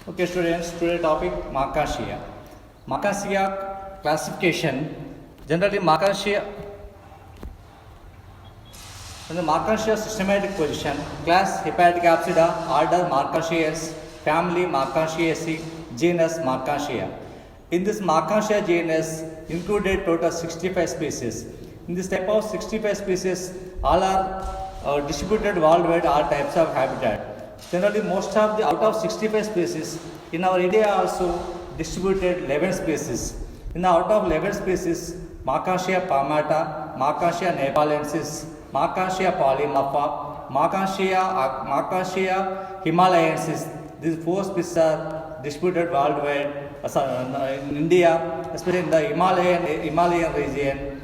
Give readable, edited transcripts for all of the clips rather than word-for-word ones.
Okay, students, today topic Markasia. Markasia classification. Generally, Markasia in the Markasia systematic position, class Hepatic Apsida, order Markasias, family Markasiaceae, genus Markasia. In this Markasia genus, included total 65 species. In this type of 65 species, all are distributed worldwide, all types of habitat. Generally, most of the out of 65 species in our India also distributed 11 species. In the out of 11 species, Markasia palmata, Markasia nepalensis, Markasia polymorpha, Markasia himalayensis. These four species are distributed worldwide in India, especially in the Himalayan region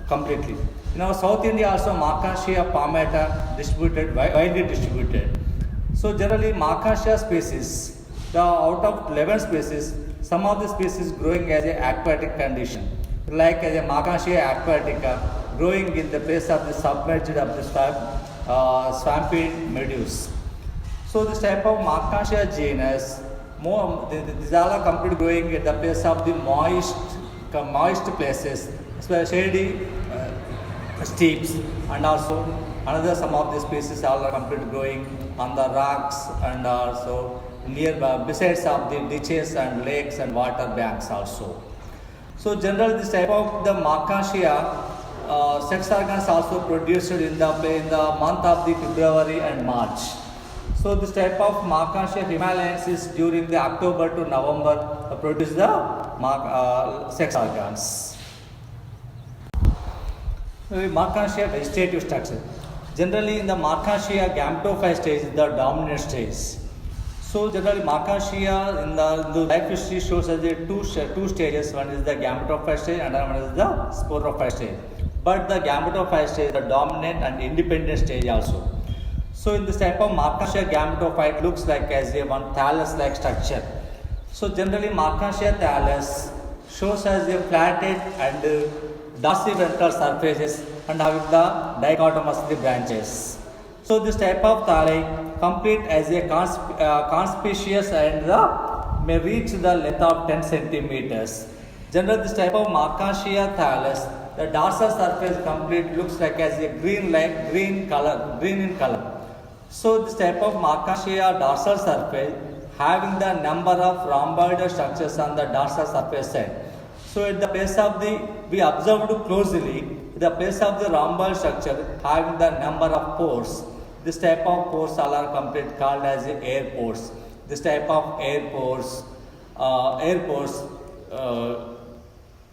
completely. In our South India also Markasia palmata distributed, widely distributed. So generally Markasia species, the out of 11 species, some of the species growing as a aquatic condition, like as a Markasia aquatica, growing in the place of the submerged of the swampy meadows. So this type of Markasia genus, these all are completely growing at the place of the moist places, especially shady steeps, and also another some of the species all are completely growing on the rocks and also nearby besides of the ditches and lakes and water banks also. So generally this type of the Markasia sex organs also produced in the month of the February and March. So this type of Markasia himalayensis during the October to November produce the sex organs. Markasia vegetative structure. Generally in the Markasia gametophyte stage is the dominant stage. So generally Markasia in the life history shows us the two stages. One is the gametophyte stage and another one is the sporophyte stage. But the gametophyte stage is the dominant and independent stage also. So in this type of Markasia gametophyte looks like as a one thallus-like structure. So generally Markasia thallus shows as a flatted and dorsiventral surfaces and having the dichotomous branches. So this type of thalli complete as a conspicuous and may reach the length of 10 centimeters. Generally this type of Markasia thallus, the dorsal surface complete looks like as a green in color. So this type of Markasia dorsal surface having the number of rhomboidal structures on the dorsal surface side. So at the place of we observed closely, the place of the rhomboid structure having the number of pores. This type of pores all are complete called as air pores. This type of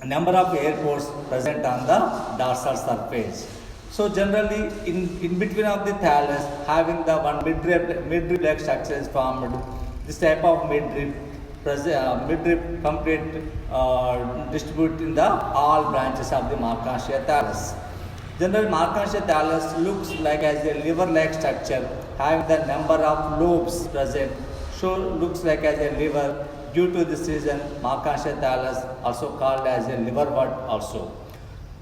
number of air pores present on the dorsal surface. So generally in between of the thallus having the one midrib like structure is formed. This type of midrib complete distribute in the all branches of the Markasia thallus. Generally Markasia thallus looks like as a liver-like structure having the number of lobes present. So looks like as a liver. Due to this reason Markasia thallus also called as a liverwort also.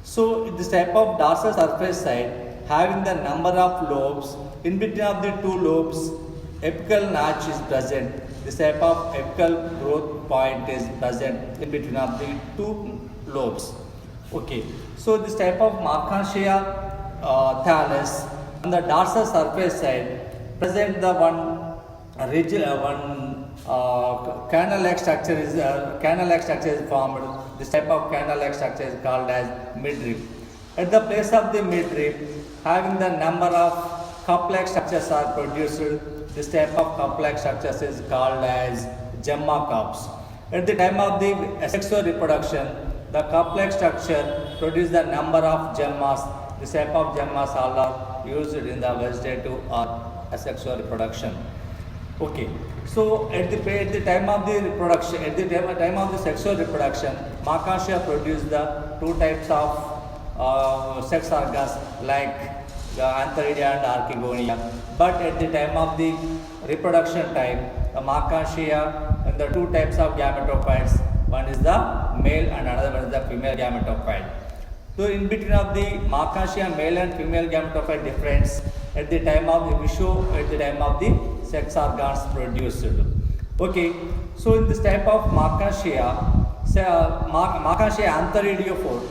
So this type of dorsal surface side having the number of lobes, in between of the two lobes apical notch is present. This type of apical growth point is present in between of the two lobes. Okay, so this type of Markasia thallus on the dorsal surface side present the one canal-like structure is formed. This type of canal-like structure is called as midrib. At the place of the midrib, having the number of cup-like structures are produced. This type of cup-like structures is called as gemma cups. At the time of the asexual reproduction, the cup-like structure produce the number of gemmas. This type of gemmas all are used in the vegetative or asexual reproduction. Okay, so at the time of the reproduction, at the time of the sexual reproduction, Markasia produce the two types of sex organs like the Antheridia and Archegonia. But at the time of the reproduction time, the Markasia and the two types of gametophytes, one is the male and another one is the female gametophyte. So in between of the Markasia male and female gametophyte difference at the time of the show at the time of the sex organs produced. Okay, so in this type of Markantia, Markantia antheridiophore,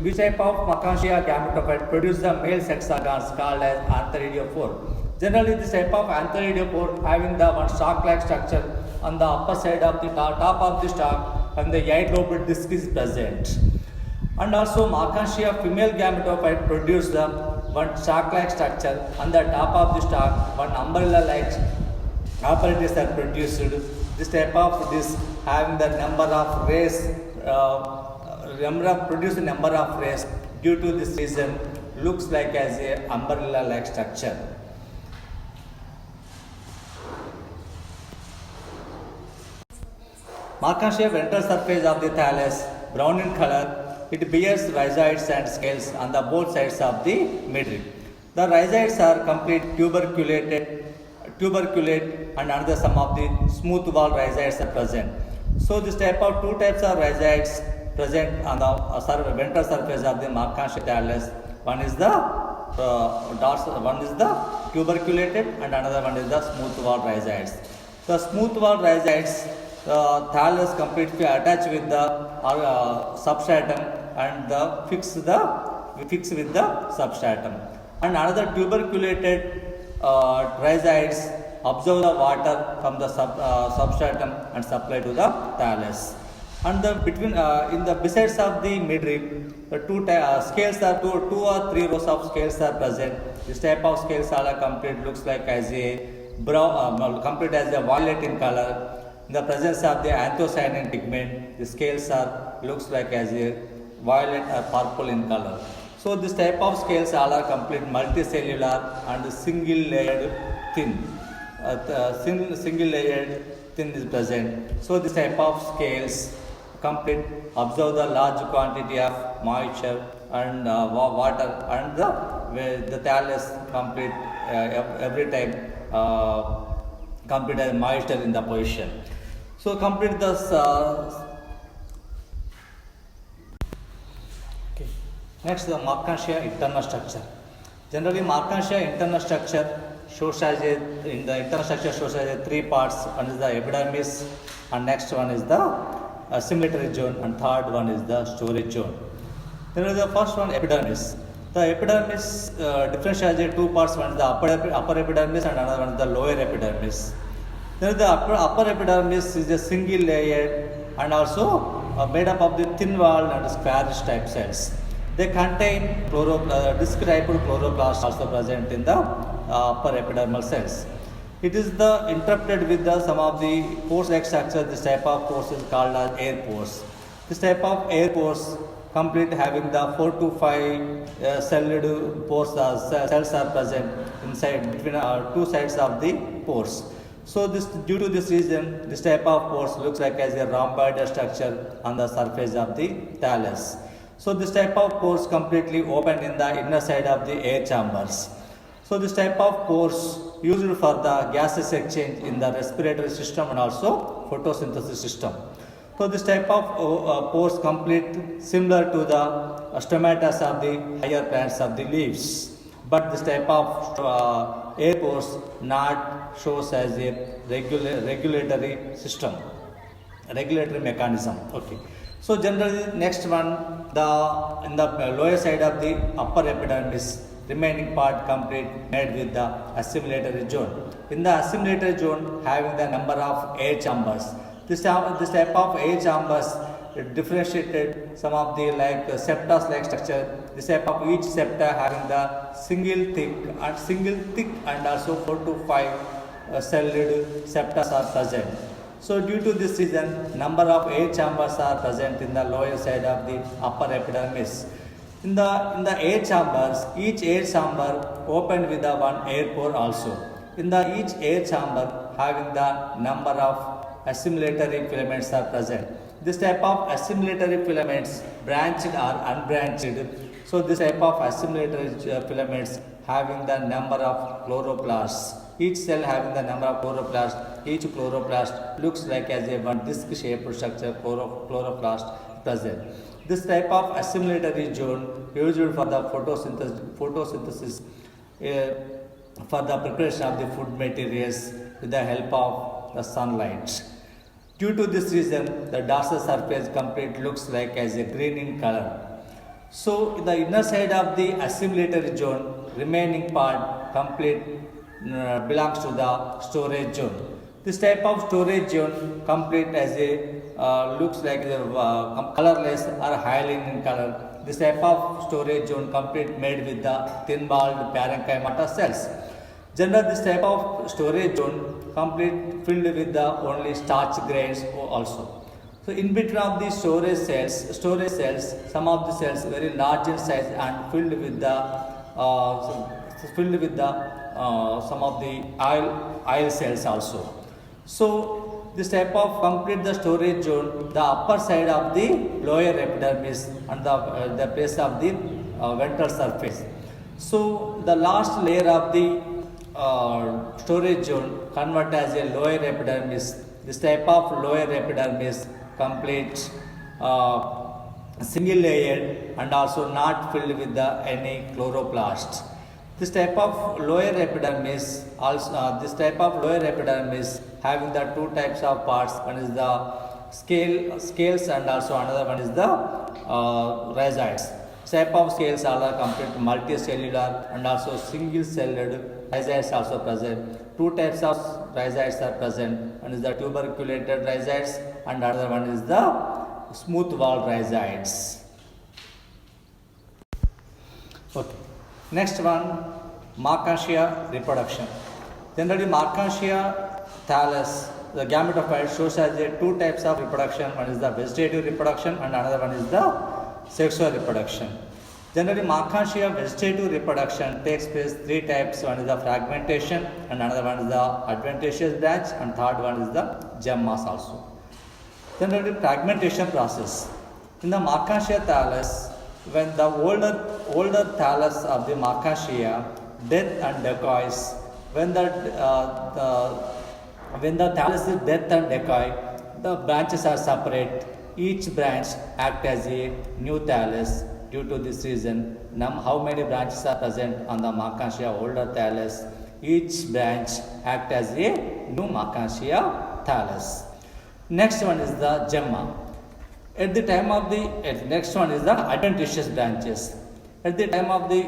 which type of Markantia gametophyte produce the male sex organs called as antheridiophore. Generally, this type of antheridiophore having the one stalk-like structure on the upper side of the top of the stalk, and the eight-lobed disc is present. And also Markantia female gametophyte produce the one stalk-like structure on the top of the stalk, one umbrella-like apparatus are produced. This type of disc having the number of rays, produce number of rays. Due to this reason, looks like as a umbrella-like structure. Markantia ventral surface of the thallus, brown in color. It bears rhizoids and scales on the both sides of the midrib. The rhizoids are complete tuberculate, and another some of the smooth wall rhizoids are present. So this type of two types of rhizoids present on the ventral surface of the Markantia thallus. One is the tuberculated, and another one is the smooth wall rhizoids. The smooth wall rhizoids, thallus completely attached with the substratum and fix with the substratum. And another tuberculated rhizoids absorb the water from the substratum and supply to the thallus. And in the besides of the midrib, the scales are two or three rows of scales are present. This type of scales are complete looks like as a brown, complete as a violet in color. In the presence of the anthocyanin pigment, the scales looks like as a violet or purple in color. So this type of scales all are complete multicellular and single layered thin. Single layered thin is present. So this type of scales complete absorb the large quantity of moisture and water, and the thallus complete every time complete as moisture in the position. So complete this. Okay. Next, the Markantia internal structure. Generally, Markantia internal structure shows as three parts. One is the epidermis, and next one is the assimilatory zone, and third one is the storage zone. Then the first one, epidermis. The epidermis differentiates into two parts. One is the upper epidermis, and another one is the lower epidermis. Then the upper epidermis is a single layered and also made up of the thin walled and squarish type cells. They contain disc-type chloroplast also present in the upper epidermal cells. It is interrupted with some of the pores-like structure. This type of pores is called as air pores. This type of air pores complete having the 4 to 5 celled pores cells are present inside between two sides of the pores. So due to this reason, this type of pores looks like as a rhomboid structure on the surface of the thallus. So this type of pores completely open in the inner side of the air chambers. So this type of pores used for the gases exchange in the respiratory system and also photosynthesis system. So this type of pores complete similar to the stomata of the higher plants of the leaves. But this type of air pores not shows as a regulatory system, regulatory mechanism. Okay. So generally next one, in the lower side of the upper epidermis, remaining part complete made with the assimilatory zone. In the assimilatory zone having the number of air chambers. This type of air chambers differentiated some of the septas like structure. This type of each septa having the single thick and also 4 to 5 celled septas are present. So due to this reason, number of air chambers are present in the lower side of the upper epidermis. In the air chambers, each air chamber opened with the one air pore also. In each air chamber having the number of assimilatory filaments are present. This type of assimilatory filaments branched or unbranched. So this type of assimilatory filaments having the number of chloroplasts. Each cell having the number of chloroplasts. Each chloroplast looks like as a one disc-shaped structure chloroplast present. This type of assimilatory zone used for the photosynthesis for the preparation of the food materials with the help of the sunlight. Due to this reason, the dorsal surface complete looks like as a green in color. So the inner side of the assimilatory zone, remaining part complete belongs to the storage zone. This type of storage zone complete as a looks like a colorless or hyaline in color. This type of storage zone complete made with the thin-walled parenchyma cells. Generally, this type of storage zone complete filled with the only starch grains also. So in between of the storage cells, some of the cells very large in size and filled with the some of the oil cells also. So this type of complete the storage zone, the upper side of the lower epidermis and the base of the ventral surface. So the last layer of the storage zone convert as a lower epidermis. This type of lower epidermis complete single layered and also not filled with any chloroplast. This type of lower epidermis having the two types of parts. One is the scales and also another one is the rhizoids. Type of scales are complete multicellular and also single-celled rhizoids also present. Two types of rhizoids are present. One is the tuberculated rhizoids and another one is the smooth-walled rhizoids. Okay. Next one, Markantia reproduction. Generally, Markantia thallus, the gametophyte shows as two types of reproduction. One is the vegetative reproduction and another one is the sexual reproduction. Generally, Markantia vegetative reproduction takes place three types. One is the fragmentation and another one is the adventitious branch and third one is the gemmas also. Generally, fragmentation process. In the Markantia thallus, when the older thallus of the Markantia death and decoys, when the thallus is death and decoy, the branches are separate. Each branch act as a new thallus. Due to this reason, how many branches are present on the Markantia older thallus? Each branch act as a new Markantia thallus. Next one is the gemma. At the time of the next one is the adventitious branches. At the time of the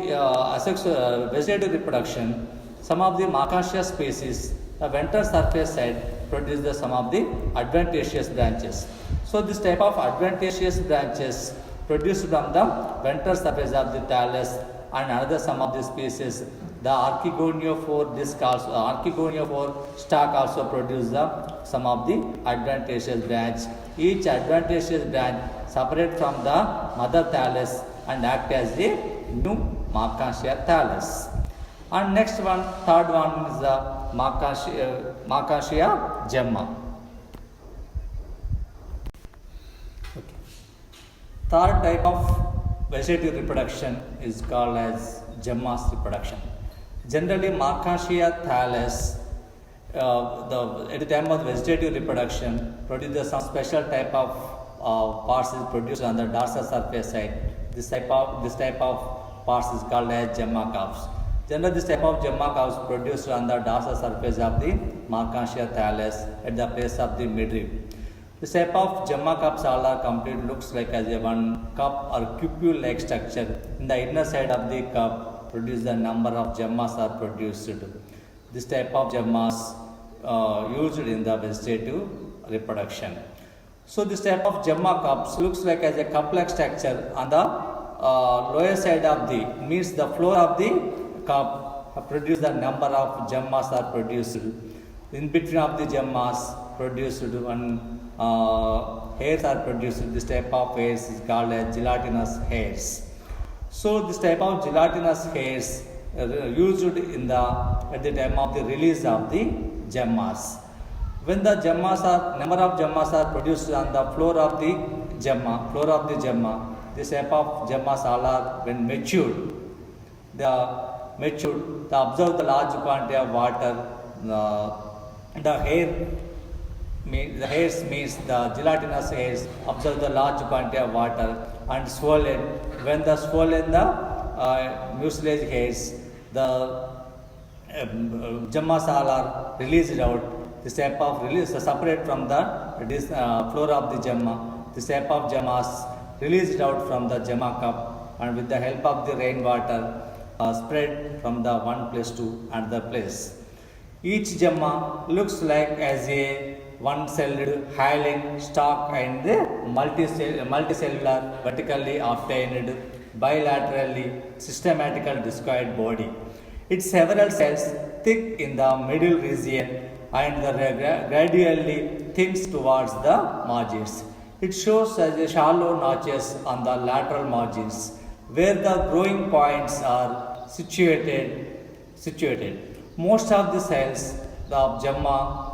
vegetative reproduction, some of the Markantia species, the ventral surface side produce some of the adventitious branches. So this type of adventitious branches produced from the ventral surface of the thallus and another some of the species, the Archegoniophore disc also, Archegoniophore stalk also produce some of the adventitious branch. Each adventitious branch separate from the mother thallus and act as a new Markantia thallus. And next one, third one is the Markantia gemma. Okay. Third type of vegetative reproduction is called as gemmas reproduction. Generally, Markantia thallus at the time of vegetative reproduction produces some special type of parts is produced on the dorsal surface side. This type of parts is called as gemma cups. Generally, this type of gemma cups produced on the dorsal surface of the Markantia thallus at the place of the midrib. This type of gemma cups are complete looks like as a one cup or cupule-like structure. In the inner side of the cup, produce the number of gemmas are produced. This type of gemmas used in the vegetative reproduction. So this type of gemma cups looks like as a cup-like structure on the lower side of the means the floor of the cup produce the number of gemmas are produced. In between of the gemmas produced one hairs are produced. This type of hairs is called as gelatinous hairs. So this type of gelatinous hairs used in at the time of the release of the gemmas. When the number of gemmas are produced on the floor of the gemma, this type of gemmas are when matured. They absorb the large quantity of water. The hairs means the gelatinous hairs absorb the large quantity of water and swollen. When the swollen the mucilage hairs, the gemmas all are released out. This type of release separate from the floor of the gemma. This type of gemmas released out from the gemma cup and with the help of the rainwater spread from the one place to another place. Each gemma looks like as a one-celled hyaline stalk and multicellular vertically obtained bilaterally systematical discoid body. Its several cells thick in the middle region and gradually thins towards the margins. It shows as a shallow notches on the lateral margins where the growing points are situated. Most of the cells of gemma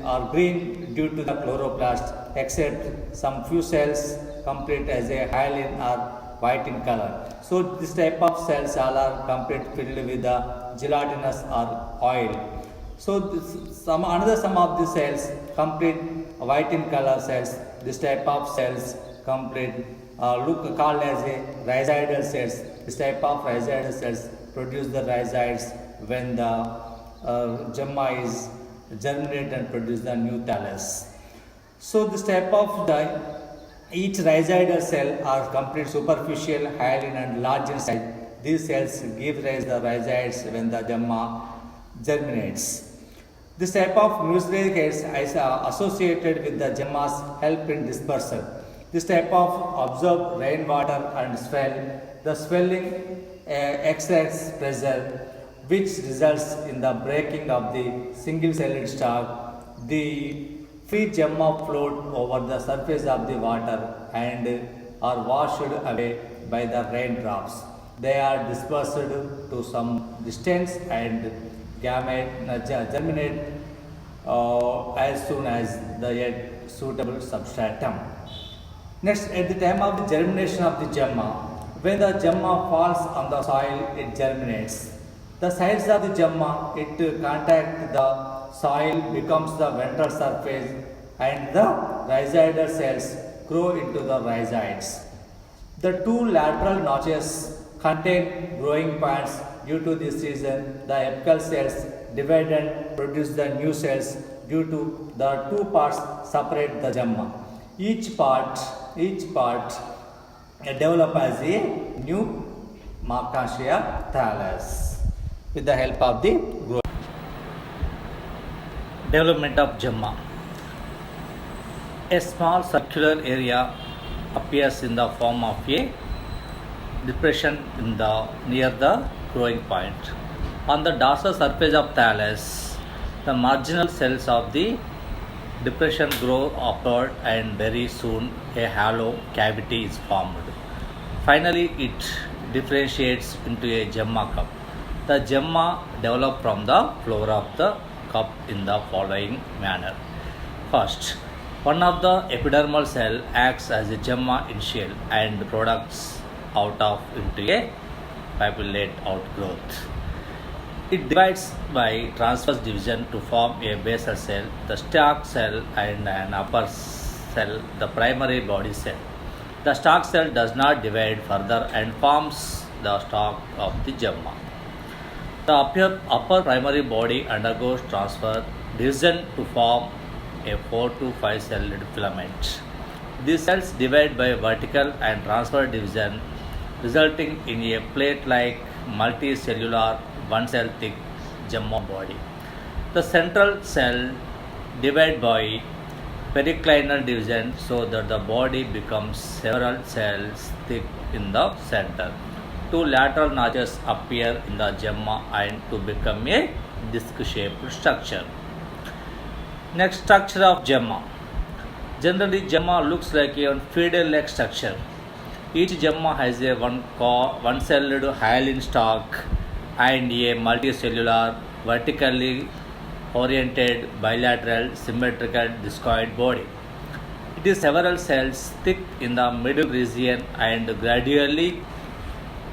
are green due to the chloroplast, except some few cells complete as a hyaline or white in color. So this type of cells all are complete filled with the gelatinous or oil. So some of the cells complete white in color cells. This type of cells complete look called as a rhizoidal cells. This type of rhizoidal cells produce the rhizoids when the gemma is germinate and produce the new thallus. So this type of each rhizoidal cell are complete superficial, hyaline and large in size. These cells give rise the rhizoids when the gemma germinates. This type of mucilagic is associated with the gemma's help in dispersal. This type of absorb rainwater and swell. The swelling exerts pressure which results in the breaking of the single-celled stalk. The free gemma float over the surface of the water and are washed away by the raindrops. They are dispersed to some distance and germinate as soon as they get suitable substratum. Next, at the time of the germination of the gemma, when the gemma falls on the soil, it germinates. The sides of the gemma, it contact the soil, becomes the ventral surface, and the rhizoidal cells grow into the rhizoids. The two lateral notches contain growing points. Due to this reason, the apical cells divide and produce the new cells. Due to the two parts separate the gemma. Each part develop as a new Markantia thallus with the help of the growth. Development of gemma. A small circular area appears in the form of a depression near the growing point. On the dorsal surface of thallus, the marginal cells of the depression grow upward and very soon a hollow cavity is formed. Finally, it differentiates into a gemma cup. The gemma develop from the floor of the cup in the following manner. First, one of the epidermal cell acts as a gemma initial and products out of into a papillate outgrowth. It divides by transverse division to form a basal cell, the stalk cell and an upper cell, the primary body cell. The stalk cell does not divide further and forms the stalk of the gemma. The upper primary body undergoes transfer division to form a 4 to 5 celled filament. These cells divide by vertical and transfer division, resulting in a plate-like multicellular one-cell thick gemma body. The central cell divide by periclinal division so that the body becomes several cells thick in the center. Two lateral notches appear in the gemma and to become a disc-shaped structure. Next, structure of gemma. Generally, gemma looks like a fiddle-like structure. Each gemma has a one-celled hyaline stalk and a multicellular, vertically oriented, bilateral, symmetrical discoid body. It is several cells thick in the middle region and gradually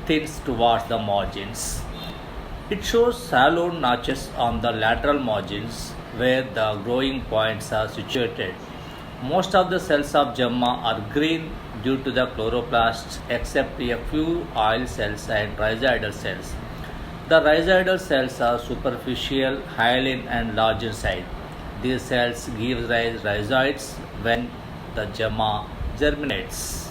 thins towards the margins. It shows shallow notches on the lateral margins where the growing points are situated. Most of the cells of gemma are green due to the chloroplast except a few oil cells and rhizoidal cells. The rhizoidal cells are superficial, hyaline, and large in size. These cells give rise rhizoids when the gemma germinates.